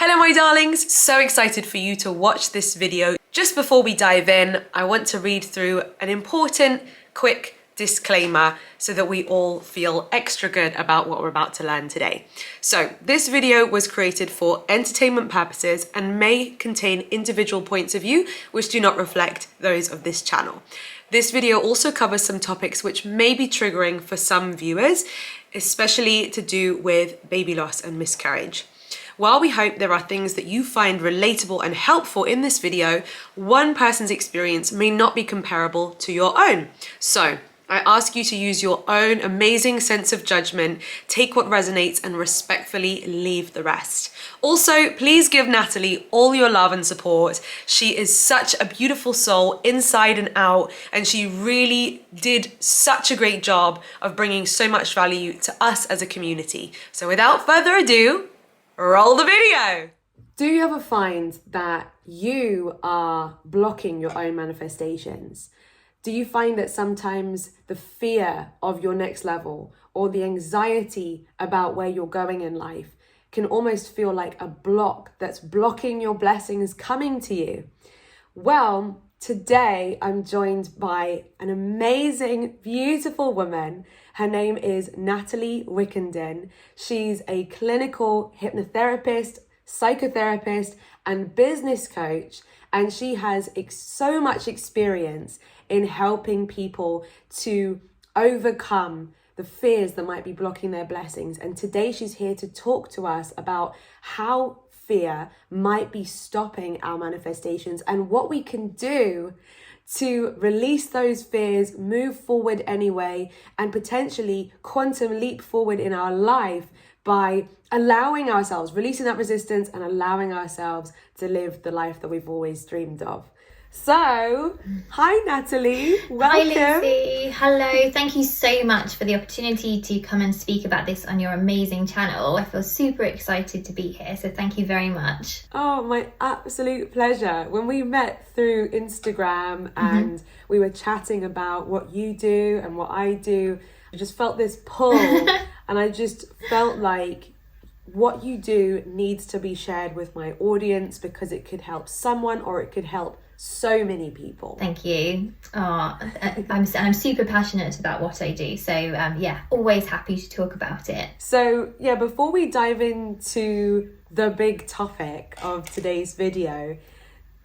Hello my darlings, so excited for you to watch this video. Just before we dive in, I want to read through an important, quick disclaimer so that we all feel extra good about what we're about to learn today. So this video was created for entertainment purposes and may contain individual points of view which do not reflect those of this channel. This video also covers some topics which may be triggering for some viewers, especially to do with baby loss and miscarriage. While we hope there are things that you find relatable and helpful in this video, one person's experience may not be comparable to your own. So I ask you to use your own amazing sense of judgment, take what resonates and respectfully leave the rest. Also, please give Natalie all your love and support. She is such a beautiful soul inside and out, and she really did such a great job of bringing so much value to us as a community. So without further ado, roll the video. Do you ever find that you are blocking your own manifestations? Do you find that sometimes the fear of your next level or the anxiety about where you're going in life can almost feel like a block that's blocking your blessings coming to you? Well, today I'm joined by an amazing, beautiful woman. Her name is Natalie Wickenden. She's a clinical hypnotherapist, psychotherapist, and business coach, and she has so much experience in helping people to overcome the fears that might be blocking their blessings. And today she's here to talk to us about how fear might be stopping our manifestations and what we can do to release those fears, move forward anyway, and potentially quantum leap forward in our life by allowing ourselves, releasing that resistance and allowing ourselves to live the life that we've always dreamed of. So, hi Natalie, welcome. Hi Lucie, hello. Thank you so much for the opportunity to come and speak about this on your amazing channel. I feel super excited to be here, so thank you very much. Oh, my absolute pleasure. When we met through Instagram and we were chatting about what you do and what I do, I just felt this pull and I just felt like what you do needs to be shared with my audience because it could help someone or it could help so many people. Thank you. I'm super passionate about what I do. So yeah, always happy to talk about it. So yeah, before we dive into the big topic of today's video,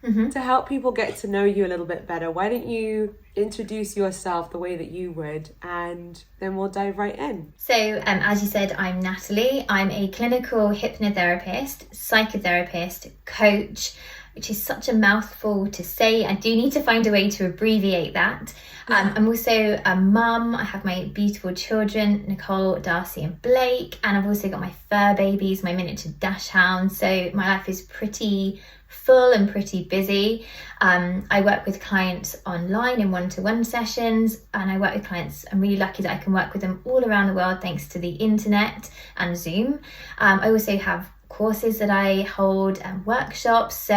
to help people get to know you a little bit better, why don't you introduce yourself the way that you would, and then we'll dive right in. So as you said, I'm Natalie. I'm a clinical hypnotherapist, psychotherapist, coach, which is such a mouthful to say. I do need to find a way to abbreviate that. I'm also a mum. I have my beautiful children, Nicole, Darcy and Blake, and I've also got my fur babies, my miniature dash hounds. So my life is pretty full and pretty busy. I work with clients online in one-to-one sessions, and I work with clients. I'm really lucky that I can work with them all around the world thanks to the internet and Zoom. I also have courses that I hold and workshops. So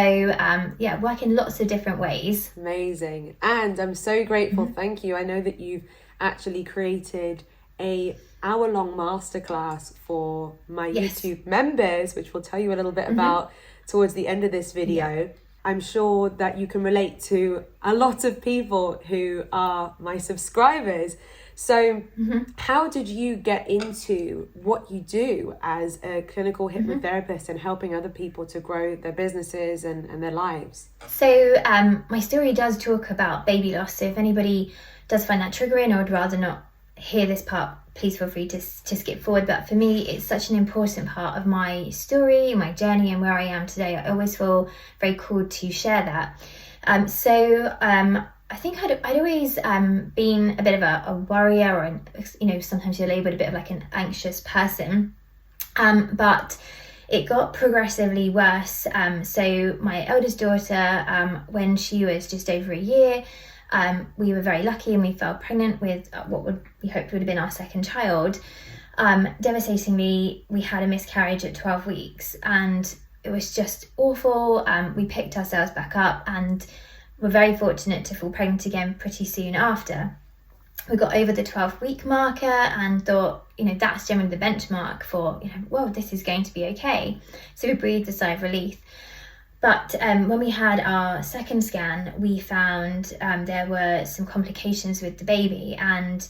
yeah, work in lots of different ways. Amazing. And I'm so grateful. Thank you. I know that you've actually created a hour-long masterclass for my YouTube members, which we'll tell you a little bit about towards the end of this video. I'm sure that you can relate to a lot of people who are my subscribers. So how did you get into what you do as a clinical hypnotherapist and helping other people to grow their businesses and their lives? So my story does talk about baby loss. So if anybody does find that triggering or would rather not hear this part, please feel free to skip forward. But for me, it's such an important part of my story, my journey and where I am today. I always feel very called to share that. I think I'd always been a bit of a worrier, or sometimes you're labelled a bit of like an anxious person, but it got progressively worse. So my eldest daughter, when she was just over a year, we were very lucky and we fell pregnant with we hoped would have been our second child. Devastatingly, we had a miscarriage at 12 weeks and it was just awful. We picked ourselves back up and were very fortunate to fall pregnant again pretty soon after. we got over the 12-week marker and thought, that's generally the benchmark for, well, this is going to be okay. So we breathed a sigh of relief. But when we had our second scan, we found there were some complications with the baby, and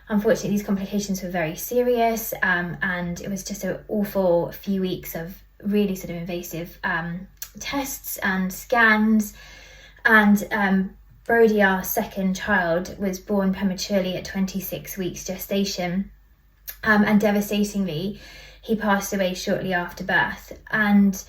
unfortunately these complications were very serious, and it was just an awful few weeks of really sort of invasive tests and scans. And Brody, our second child, was born prematurely at 26 weeks gestation, and devastatingly he passed away shortly after birth. And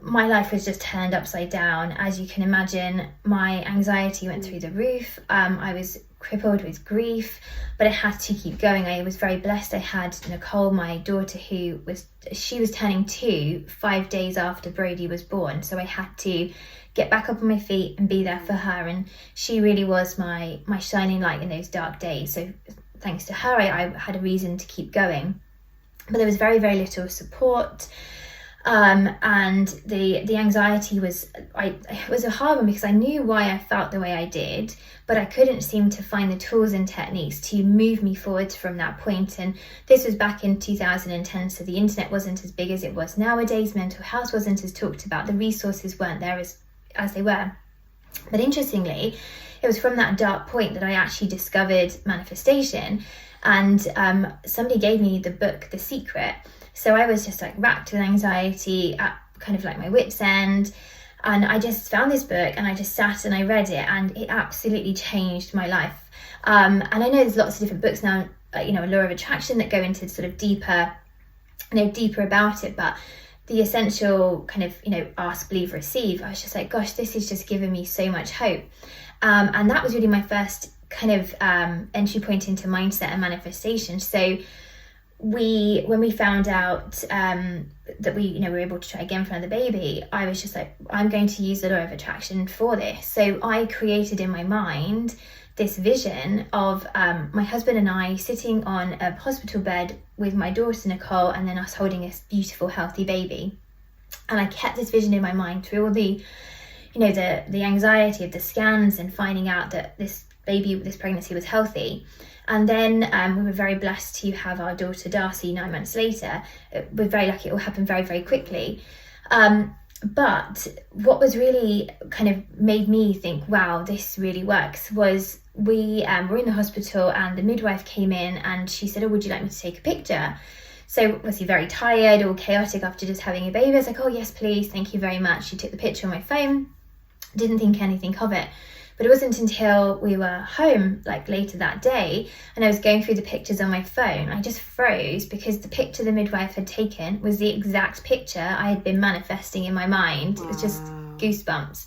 my life was just turned upside down. As you can imagine, my anxiety went through the roof. I was crippled with grief, but I had to keep going. I was very blessed. I had Nicole, my daughter, she was turning 2 5 days after Brody was born. So I had to get back up on my feet and be there for her. And she really was my shining light in those dark days. So thanks to her, I had a reason to keep going. But there was very, very little support. And the anxiety was a hard one, because I knew why I felt the way I did, but I couldn't seem to find the tools and techniques to move me forward from that point. And this was back in 2010, so the internet wasn't as big as it was nowadays. Mental health wasn't as talked about. The resources weren't there as they were. But interestingly, it was from that dark point that I actually discovered manifestation. And somebody gave me the book The Secret. So I was just racked with anxiety, at kind of my wit's end. And I just found this book and I just sat and I read it, and it absolutely changed my life. And I know there's lots of different books now, Law of Attraction, that go into sort of deeper about it. But the essential kind of, ask, believe, receive, I was just gosh, this has just given me so much hope. And that was really my first kind of entry point into mindset and manifestation. So when we found out that we were able to try again for another baby, I was just I'm going to use the law of attraction for this. So I created in my mind this vision of my husband and I sitting on a hospital bed with my daughter Nicole, and then us holding a beautiful healthy baby. And I kept this vision in my mind through all the the anxiety of the scans and finding out that this pregnancy was healthy. And then we were very blessed to have our daughter Darcy 9 months later. We're very lucky, it all happened very, very quickly. But what was really kind of made me think, wow, this really works, was we were in the hospital and the midwife came in and she said, oh, would you like me to take a picture? So was he very tired or chaotic after just having a baby? I was like, oh yes, please, thank you very much. She took the picture on my phone, didn't think anything of it. But it wasn't until we were home, later that day, and I was going through the pictures on my phone, I just froze, because the picture the midwife had taken was the exact picture I had been manifesting in my mind. Wow. It was just goosebumps.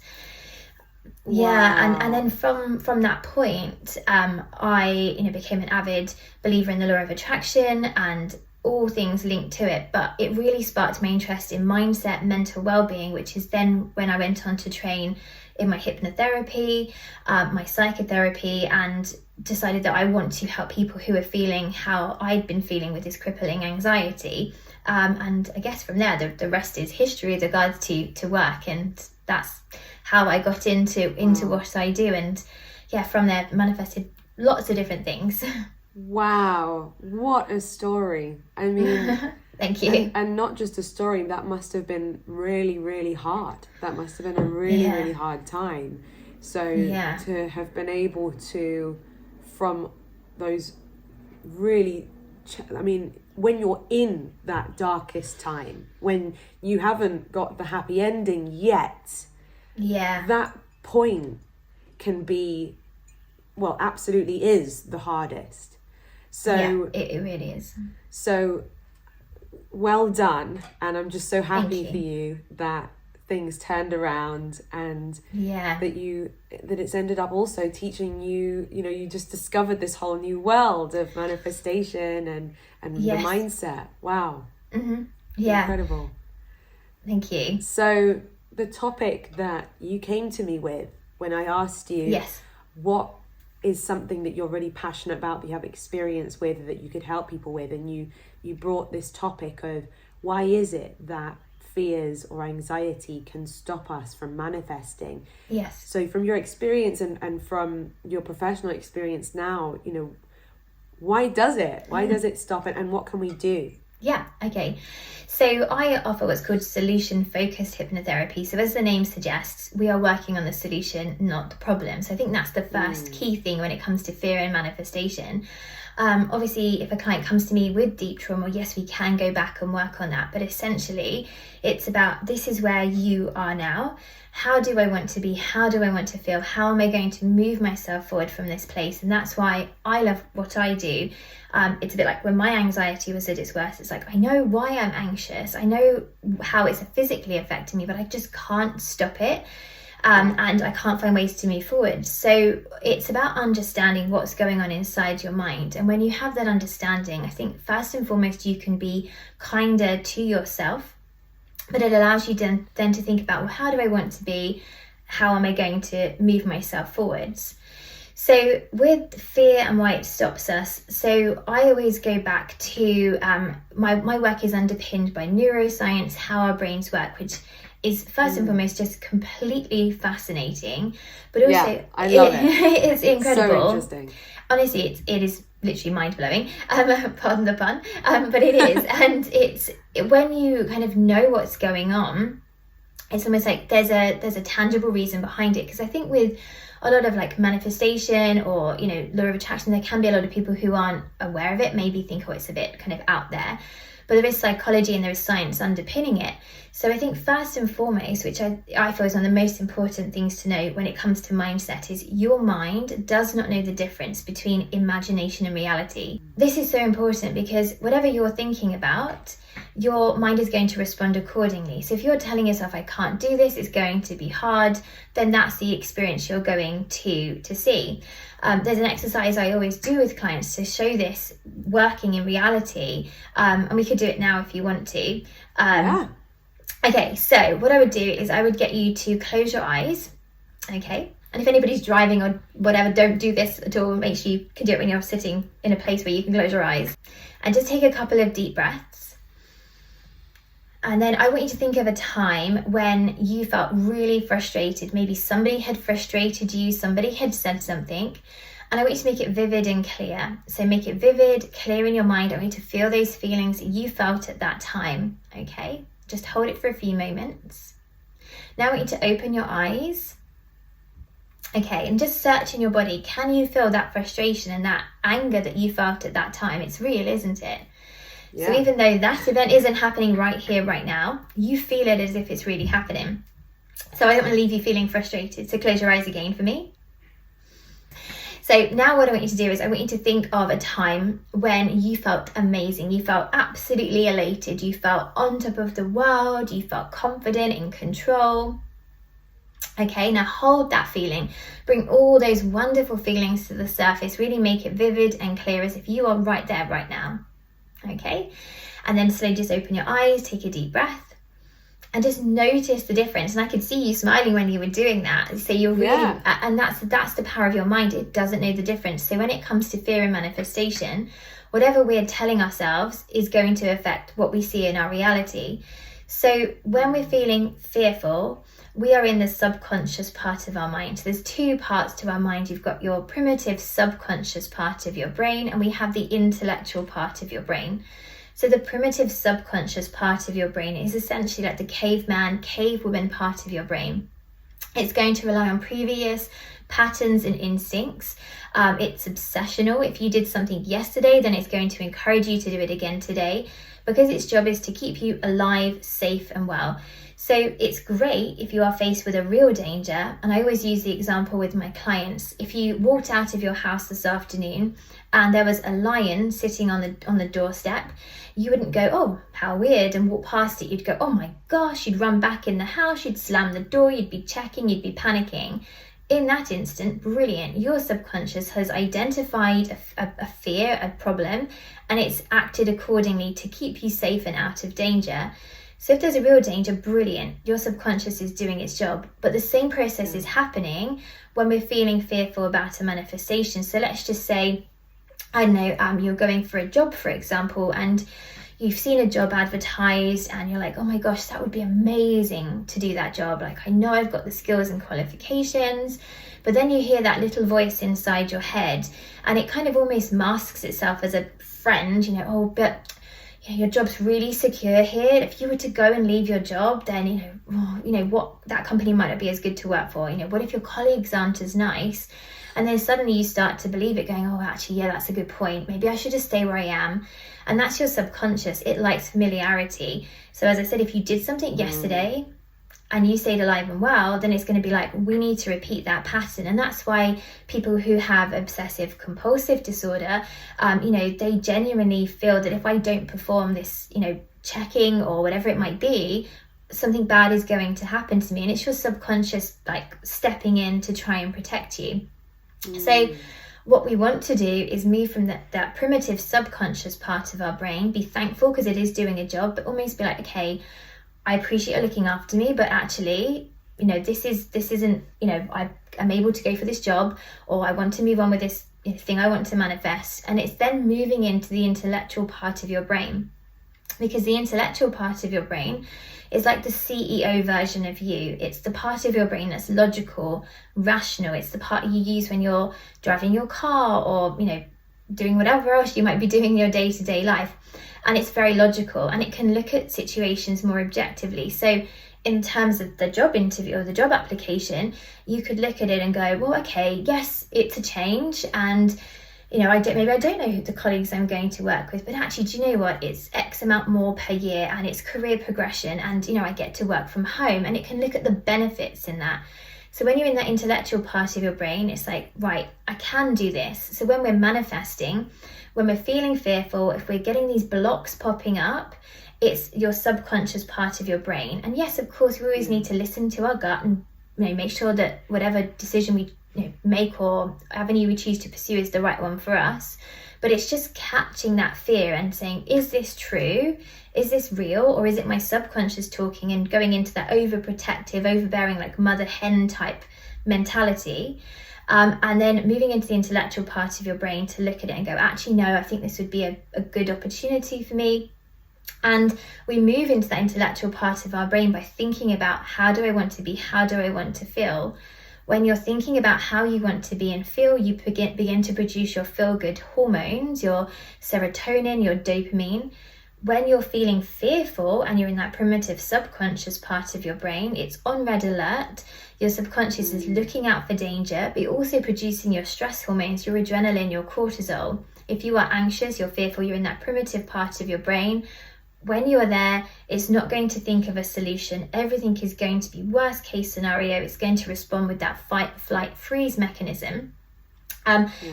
Wow. Yeah, and then from that point, I became an avid believer in the law of attraction and all things linked to it. But it really sparked my interest in mindset, mental well-being, which is then when I went on to train in my hypnotherapy, my psychotherapy, and decided that I want to help people who are feeling how I'd been feeling with this crippling anxiety. And I guess from there, the rest is history with regards to work, and that's how I got into what I do. And yeah, from there manifested lots of different things. Wow, what a story. I mean, thank you. And not just a story, that must have been really, really hard. That must have been a really, really hard time. So to have been able to, from those really, when you're in that darkest time, when you haven't got the happy ending yet, that point can be, well, absolutely is the hardest. So it really is. So well done, and I'm just so happy for you that things turned around, and that it's ended up also teaching you, you just discovered this whole new world of manifestation and the mindset. Wow. Mm-hmm. Yeah, incredible. Thank you. So the topic that you came to me with when I asked you what is something that you're really passionate about, that you have experience with, that you could help people with, and you brought this topic of why is it that fears or anxiety can stop us from manifesting. Yes. So from your experience and from your professional experience now, you know, why does it? Why does it stop it? And what can we do? Yeah, okay. So I offer what's called solution-focused hypnotherapy. So as the name suggests, we are working on the solution, not the problem. So I think that's the first key thing when it comes to fear and manifestation. Obviously, if a client comes to me with deep trauma, yes, we can go back and work on that. But essentially, it's about, this is where you are now. How do I want to be? How do I want to feel? How am I going to move myself forward from this place? And that's why I love what I do. It's a bit like when my anxiety was at its worst. It's like, I know why I'm anxious. I know how it's physically affecting me, but I just can't stop it. And I can't find ways to move forward. So it's about understanding what's going on inside your mind. And when you have that understanding, I think first and foremost, you can be kinder to yourself. But it allows you then to think about, well, how do I want to be? How am I going to move myself forwards? So with fear and why it stops us, so I always go back to my work is underpinned by neuroscience, how our brains work, which is first and foremost just completely fascinating. But also, I love it. It's incredible. So interesting. Honestly, it is literally mind-blowing, pardon the pun, but it is. And when you kind of know what's going on, it's almost like there's a tangible reason behind it. Because I think with a lot of like manifestation or, you know, law of attraction, there can be a lot of people who aren't aware of it, maybe think, oh, it's a bit kind of out there. But there is psychology and there is science underpinning it. So I think first and foremost, which I feel is one of the most important things to know when it comes to mindset, is your mind does not know the difference between imagination and reality. This is so important because whatever you're thinking about, your mind is going to respond accordingly. So if you're telling yourself, I can't do this, it's going to be hard, then that's the experience you're going to see. There's an exercise I always do with clients to show this working in reality, and we could do it now if you want to. Okay, so what I would do is I would get you to close your eyes, okay? And if anybody's driving or whatever, don't do this at all. Make sure you can do it when you're sitting in a place where you can close your eyes. And just take a couple of deep breaths. And then I want you to think of a time when you felt really frustrated. Maybe somebody had frustrated you, somebody had said something. And I want you to make it vivid and clear. So make it vivid, clear in your mind. I want you to feel those feelings you felt at that time, okay? Just hold it for a few moments. Now I want you to open your eyes. Okay, and just search in your body. Can you feel that frustration and that anger that you felt at that time? It's real, isn't it? Yeah. So even though that event isn't happening right here, right now, you feel it as if it's really happening. So I don't want to leave you feeling frustrated. So close your eyes again for me. So now what I want you to do is I want you to think of a time when you felt amazing. You felt absolutely elated. You felt on top of the world. You felt confident, in control. Okay, now hold that feeling. Bring all those wonderful feelings to the surface. Really make it vivid and clear as if you are right there, right now. Okay, and then slowly just open your eyes, take a deep breath. And just notice the difference. And I could see you smiling when you were doing that. So you're really, and that's the power of your mind. It doesn't know the difference. So when it comes to fear and manifestation, whatever we're telling ourselves is going to affect what we see in our reality. So when we're feeling fearful, we are in the subconscious part of our mind. So there's two parts to our mind. You've got your primitive subconscious part of your brain, and we have the intellectual part of your brain. So the primitive subconscious part of your brain is essentially like the caveman, cavewoman part of your brain. It's going to rely on previous patterns and instincts. It's obsessional. If you did something yesterday, then it's going to encourage you to do it again today, because its job is to keep you alive, safe and well. So it's great if you are faced with a real danger. And I always use the example with my clients. If you walked out of your house this afternoon and there was a lion sitting on the doorstep, you wouldn't go, oh, how weird, and walk past it. You'd go, oh my gosh, you'd run back in the house, you'd slam the door, you'd be checking, you'd be panicking. In that instant, brilliant. Your subconscious has identified a fear, a problem, and it's acted accordingly to keep you safe and out of danger. So if there's a real danger, brilliant. Your subconscious is doing its job. But the same process is happening when we're feeling fearful about a manifestation. So let's just say, I don't know, you're going for a job, for example, and you've seen a job advertised and you're like, oh my gosh, that would be amazing to do that job. Like, I know I've got the skills and qualifications. But then you hear that little voice inside your head, and it kind of almost masks itself as a friend, you know, oh, but your job's really secure here. If you were to go and leave your job, then, what, that company might not be as good to work for. What if your colleagues aren't as nice? And then suddenly you start to believe it, going, oh, actually, yeah, that's a good point. Maybe I should just stay where I am. And that's your subconscious. It likes familiarity. So as I said, if you did something yesterday and you stayed alive and well, then it's going to be like, we need to repeat that pattern. And that's why people who have obsessive compulsive disorder, they genuinely feel that if I don't perform this, checking or whatever it might be, something bad is going to happen to me. And it's your subconscious like stepping in to try and protect you. So what we want to do is move from that primitive subconscious part of our brain, be thankful because it is doing a job, but almost be like, okay, I appreciate you looking after me, but actually, this isn't, I'm able to go for this job, or I want to move on with this thing I want to manifest. And it's then moving into the intellectual part of your brain, because the intellectual part of your brain is like the CEO version of you. It's the part of your brain that's logical, rational. It's the part you use when you're driving your car or, doing whatever else you might be doing in your day-to-day life. And it's very logical, and it can look at situations more objectively. So in terms of the job interview or the job application, you could look at it and go, well, okay, yes, it's a change. And, I don't know who the colleagues I'm going to work with, but actually, do you know what? It's X amount more per year, and it's career progression, and, I get to work from home, and it can look at the benefits in that. So when you're in that intellectual part of your brain, it's like, right, I can do this. So when we're manifesting, when we're feeling fearful, if we're getting these blocks popping up, it's your subconscious part of your brain. And yes, of course, we always need to listen to our gut and make sure that whatever decision we make or avenue we choose to pursue is the right one for us. But it's just catching that fear and saying, is this true? Is this real? Or is it my subconscious talking, and going into that overprotective, overbearing, like mother hen type mentality? And then moving into the intellectual part of your brain to look at it and go, actually, no, I think this would be a good opportunity for me. And we move into that intellectual part of our brain by thinking about, how do I want to be? How do I want to feel? When you're thinking about how you want to be and feel, you begin to produce your feel-good hormones, your serotonin, your dopamine. When you're feeling fearful and you're in that primitive subconscious part of your brain, it's on red alert. Your subconscious is looking out for danger, but you're also producing your stress hormones, your adrenaline, your cortisol. If you are anxious, you're fearful, you're in that primitive part of your brain. When you are there, it's not going to think of a solution. Everything is going to be worst case scenario. It's going to respond with that fight, flight, freeze mechanism.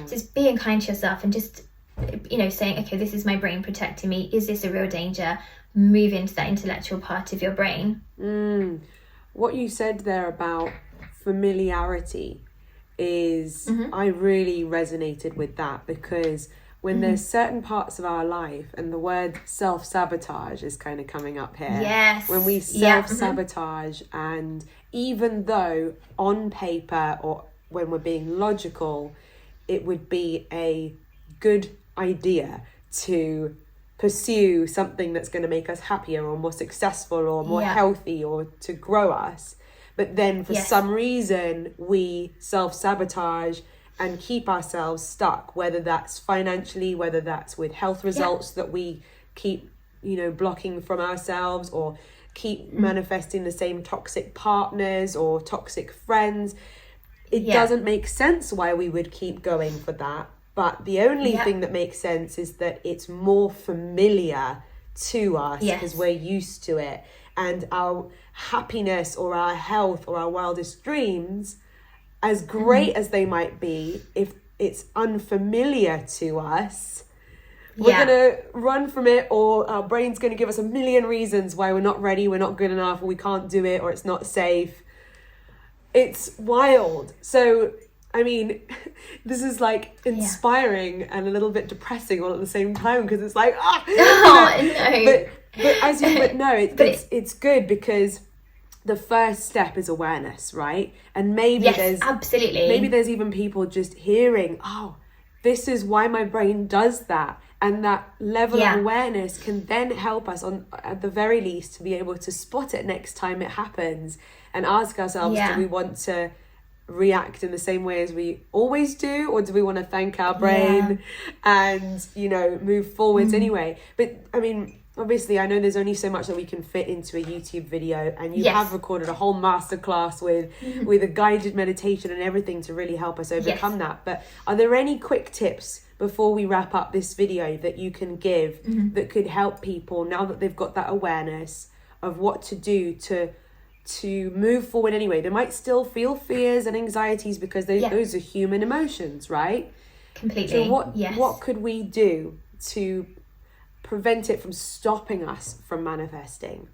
Just being kind to yourself and just, saying, okay, this is my brain protecting me. Is this a real danger? Move into that intellectual part of your brain. What you said there about familiarity is, I really resonated with that, because when there's certain parts of our life, and the word self-sabotage is kind of coming up here. Yes. When we self-sabotage, and even though on paper or when we're being logical, it would be a good idea to pursue something that's going to make us happier or more successful or more healthy or to grow us. But then for some reason, we self-sabotage and keep ourselves stuck, whether that's financially, whether that's with health results that we keep, blocking from ourselves, or keep manifesting the same toxic partners or toxic friends. It doesn't make sense why we would keep going for that. But the only thing that makes sense is that it's more familiar to us because we're used to it. And our happiness or our health or our wildest dreams, as great as they might be, if it's unfamiliar to us, we're going to run from it, or our brain's going to give us a million reasons why we're not ready, we're not good enough, or we can't do it, or it's not safe. It's wild. So, I mean, this is like inspiring and a little bit depressing all at the same time, because it's like, no. But as you would know, it's good, because the first step is awareness, right? And maybe maybe there's even people just hearing, oh, this is why my brain does that. And that level Yeah. of awareness can then help us, at the very least, to be able to spot it next time it happens and ask ourselves, Yeah. do we want to react in the same way as we always do, or do we want to thank our brain and, you know, move forwards anyway? But I mean, obviously, I know there's only so much that we can fit into a YouTube video, and you have recorded a whole masterclass with a guided meditation and everything to really help us overcome that. But are there any quick tips before we wrap up this video that you can give that could help people, now that they've got that awareness of what to do to move forward anyway? They might still feel fears and anxieties because those are human emotions, right? Completely. So what could we do to prevent it from stopping us from manifesting?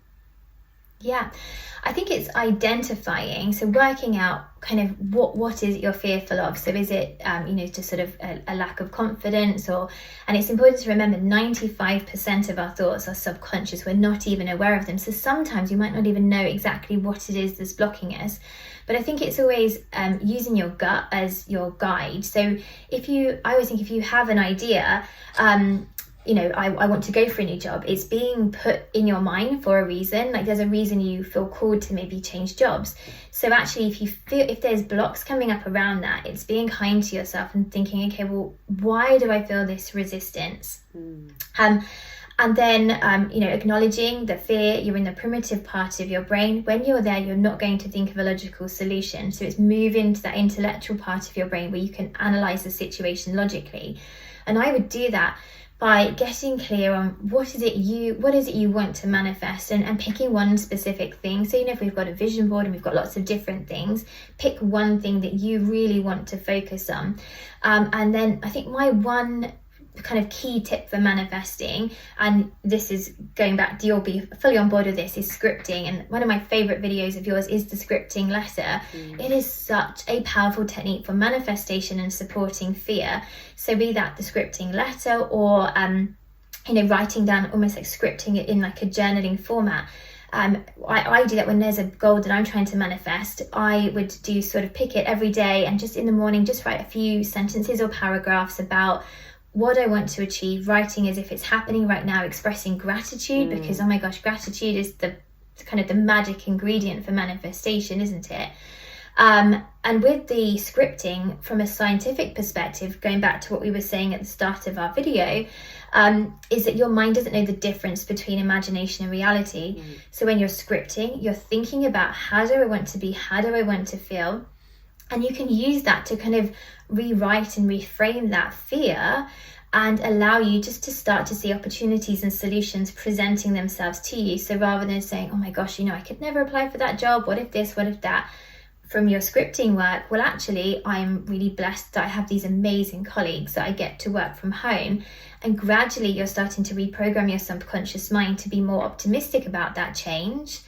Yeah, I think it's identifying, so working out kind of what is it you're fearful of. So is it just sort of a lack of confidence, and it's important to remember 95% of our thoughts are subconscious. We're not even aware of them. So sometimes you might not even know exactly what it is that's blocking us. But I think it's always using your gut as your guide. So I always think if you have an idea, I want to go for a new job, it's being put in your mind for a reason. Like there's a reason you feel called to maybe change jobs. So actually, if there's blocks coming up around that, it's being kind to yourself and thinking, okay, well, why do I feel this resistance? And then, acknowledging the fear. You're in the primitive part of your brain. When you're there, you're not going to think of a logical solution. So it's moving to that intellectual part of your brain where you can analyze the situation logically. And I would do that by getting clear on what is it you want to manifest, and picking one specific thing. So, if we've got a vision board and we've got lots of different things, pick one thing that you really want to focus on. And then I think my one kind of key tip for manifesting, and this is going back, you'll be fully on board with this, is scripting. And one of my favorite videos of yours is the scripting letter. It is such a powerful technique for manifestation and supporting fear. So be that the scripting letter, or writing down, almost like scripting it in like a journaling format. I do that when there's a goal that I'm trying to manifest. I would do sort of pick it every day, and just in the morning just write a few sentences or paragraphs about what I want to achieve, writing as if it's happening right now, expressing gratitude, because oh my gosh, gratitude is the kind of the magic ingredient for manifestation, isn't it? And with the scripting, from a scientific perspective, going back to what we were saying at the start of our video, is that your mind doesn't know the difference between imagination and reality. So when you're scripting, you're thinking about, how do I want to be, how do I want to feel? And you can use that to kind of rewrite and reframe that fear, and allow you just to start to see opportunities and solutions presenting themselves to you. So rather than saying, oh my gosh, I could never apply for that job, what if this, what if that? From your scripting work, well, actually, I'm really blessed that I have these amazing colleagues that I get to work from home. And gradually you're starting to reprogram your subconscious mind to be more optimistic about that change.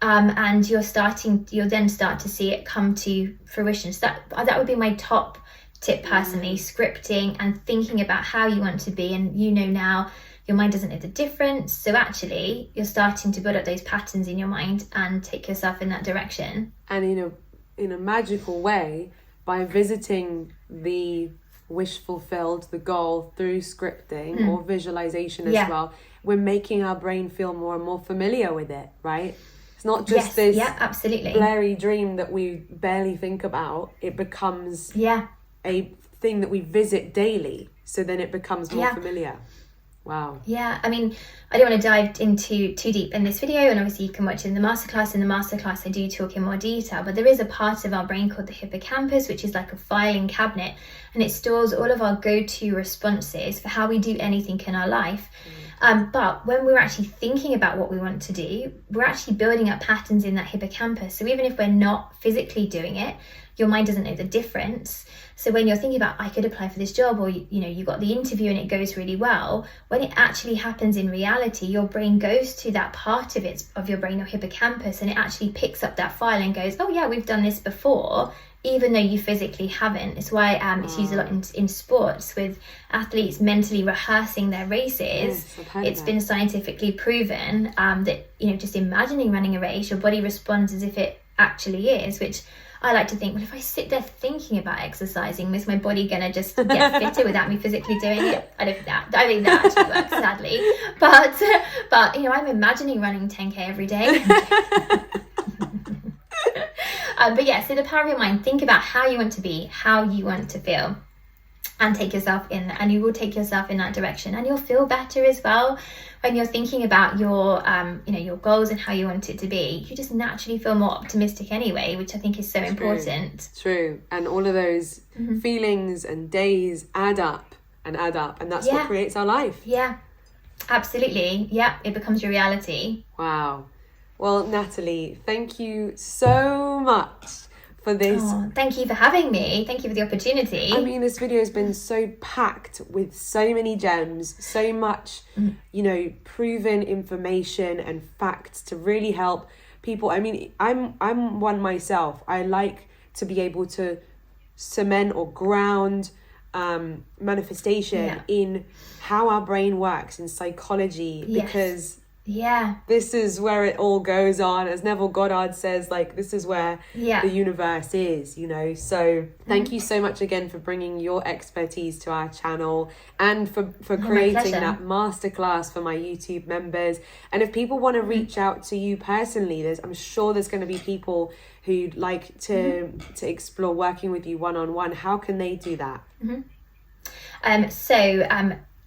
And you'll then start to see it come to fruition. So that would be my top tip personally, scripting and thinking about how you want to be. And now your mind doesn't know the difference. So actually you're starting to build up those patterns in your mind and take yourself in that direction. And in a magical way, by visiting the wish fulfilled, the goal, through scripting or visualization as well, we're making our brain feel more and more familiar with it, right? It's not just this absolutely blurry dream that we barely think about. It becomes a thing that we visit daily, so then it becomes more familiar. Wow. Yeah, I mean, I don't want to dive into too deep in this video, and obviously you can watch it in the masterclass. In the masterclass I do talk in more detail, but there is a part of our brain called the hippocampus, which is like a filing cabinet, and it stores all of our go-to responses for how we do anything in our life. But when we're actually thinking about what we want to do, we're actually building up patterns in that hippocampus. So even if we're not physically doing it, your mind doesn't know the difference. So when you're thinking about, I could apply for this job, or you got the interview and it goes really well, when it actually happens in reality, your brain goes to that part of your brain, your hippocampus, and it actually picks up that file and goes, oh yeah, we've done this before, even though you physically haven't. It's why it's used a lot in sports, with athletes mentally rehearsing their races. It's been scientifically proven that just imagining running a race, your body responds as if it actually is, which I like to think, well, if I sit there thinking about exercising, is my body gonna just get fitter without me physically doing it? I don't think that actually works, sadly. But you know, I'm imagining running 10k every day. But yeah, so the power of your mind. Think about how you want to be, how you want to feel, and take yourself in, and you will take yourself in that direction, and you'll feel better as well. When you're thinking about your you know, your goals and how you want it to be, you just naturally feel more optimistic anyway, which I think is so important. True. And all of those feelings and days add up, and that's what creates our life. Yeah, absolutely. Yeah, it becomes your reality. Wow. Well, Natalie, thank you so much for this. Oh, thank you for having me. Thank you for the opportunity. I mean, this video has been so packed with so many gems, so much, you know, proven information and facts to really help people. I mean, I'm one myself. I like to be able to cement or ground manifestation in how our brain works, in psychology, because this is where it all goes on. As Neville Goddard says, like, this is where the universe is, you know. So thank you so much again for bringing your expertise to our channel, and for creating that masterclass for my YouTube members. And if people want to reach out to you personally, I'm sure there's going to be people who'd like to explore working with you one-on-one. How can they do that?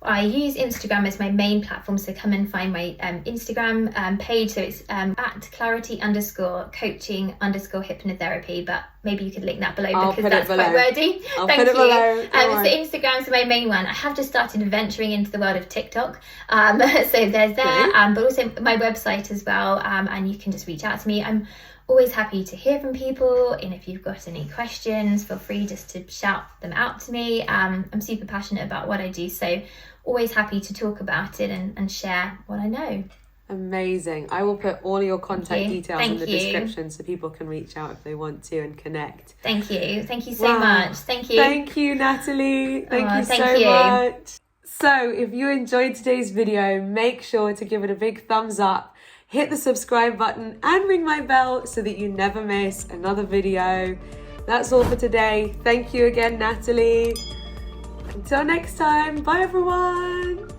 I use Instagram as my main platform, so come and find my Instagram page. So it's at clarity_coaching_hypnotherapy, but maybe you could link that below because that's quite wordy. Thank you. So Instagram's my main one. I have just started venturing into the world of TikTok. So there's there, but also my website as well. And you can just reach out to me. I'm always happy to hear from people, and if you've got any questions, feel free just to shout them out to me. I'm super passionate about what I do, so always happy to talk about it and share what I know. Amazing. I will put all your contact details in the description so people can reach out if they want to and connect. Thank you so much. Thank you. Thank you, Natalie. Thank you so much. So if you enjoyed today's video, make sure to give it a big thumbs up, hit the subscribe button and ring my bell so that you never miss another video. That's all for today. Thank you again, Natalie. Until next time, bye everyone.